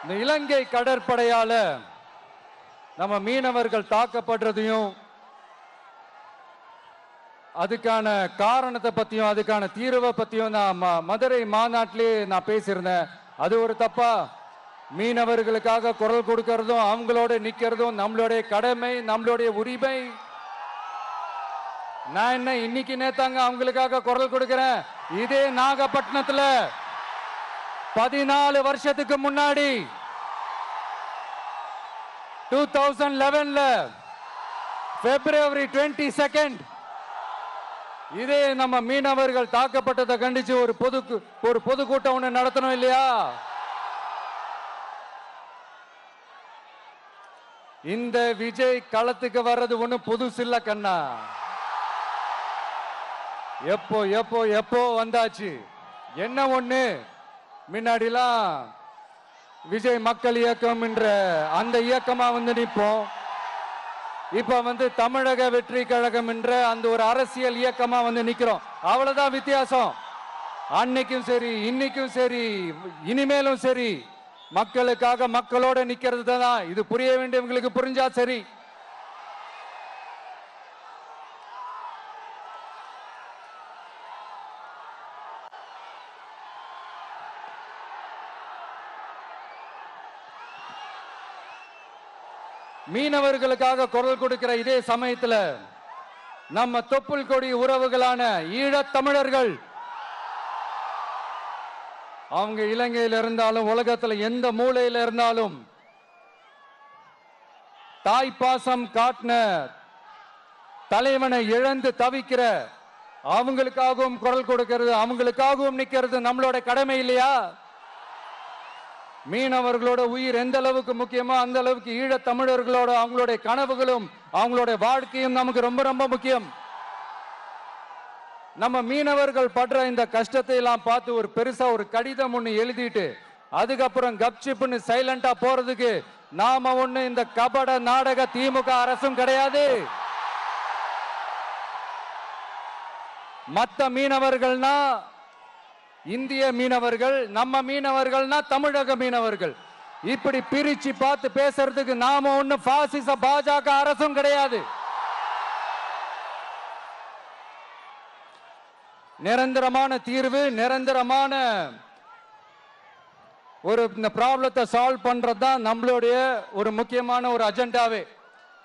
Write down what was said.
இந்த இலங்கை கடற்படையால நம்ம மீனவர்கள் தாக்கப்படுறதையும் அதுக்கான காரணத்தை பத்தியும் அதுக்கான தீர்வை பத்தியும் நான் மதுரை மாநாட்டிலே நான் பேசியிருந்தேன். அது ஒரு தப்பா? மீனவர்களுக்காக குரல் கொடுக்கறதும் அவங்களோட நிக்கிறதும் நம்மளுடைய கடமை, நம்மளுடைய உரிமை. நான் என்ன இன்னைக்கு நேத்தாங்க அவங்களுக்காக குரல் கொடுக்கிறேன். இதே நாகப்பட்டினத்துல 14 வருஷத்துக்கு முன்னாடி 2011ல February 22 இதே நம்ம மீனவர்கள் தாக்கப்பட்டதை கண்டிச்சு ஒரு பொதுக்கூட்டம் ஒண்ணு நடத்தணும் இல்லையா? இந்த விஜய் களத்துக்கு வர்றது ஒண்ணு புதுசு இல்ல கண்ணா. எப்போ எப்போ எப்போ வந்தாச்சு. என்ன ஒண்ணு, முன்னாடிலாம் விஜய் மக்கள் இயக்கம் என்ற அந்த இயக்கமா நிற்போம். இப்ப தமிழக வெற்றி கழகம் என்ற அந்த ஒரு அரசியல் இயக்கமா நிக்கிறோம். அவ்வளவுதான் வித்தியாசம். அன்னைக்கும் சரி, இன்னைக்கும் சரி, இனிமேலும் சரி, மக்களுக்காக மக்களோட நிக்கிறது தான். இது புரிய வேண்டியவங்களுக்கு புரிஞ்சா சரி. மீனவர்களுக்காக குரல் கொடுக்கிற இதே சமயத்துல நம்ம தொப்புள் கொடி உறவுகளான ஈழத் தமிழர்கள், அவங்க இலங்கையில் இருந்தாலும் உலகத்துல எந்த மூலையில இருந்தாலும் தாய் பாசம் காட்டின தலைவனை இழந்து தவிக்கிற அவங்களுக்காகவும் குரல் கொடுக்கிறது, அவங்களுக்காகவும் நிக்கிறது நம்மளோட கடமை இல்லையா? மீனவர்களோட உயிர் எந்த அளவுக்கு முக்கியமோ அந்த அளவுக்கு ஈழத் தமிழர்களோட அவங்களுடைய கனவுகளும் அவங்களுடைய வாழ்க்கையும் நமக்கு ரொம்ப ரொம்ப முக்கியம். நம்ம மீனவர்கள் படுற இந்த கஷ்டத்தை எல்லாம் பார்த்து ஒரு பெருசா ஒரு கடிதம் ஒண்ணு எழுதிட்டு அதுக்கப்புறம் கப்சிப்னு சைலண்டா போறதுக்கு நாம ஒண்ணு இந்த கபட நாடக திமுக அரசும் கிடையாது. மத்த மீனவர்கள்னா இந்திய மீனவர்கள், நம்ம மீனவர்கள்னா தமிழக மீனவர்கள். இப்படி பிரிச்சு பார்த்து பேசுறதுக்கு நாம ஒண்ணு பாசிச பாஜக அரசும் கிடையாது. நிரந்தரமான தீர்வு, நிரந்தரமான ஒரு இந்த ப்ராப்ளத்தை சால்வ் பண்றது தான் நம்மளுடைய ஒரு முக்கியமான ஒரு அஜெண்டாவே.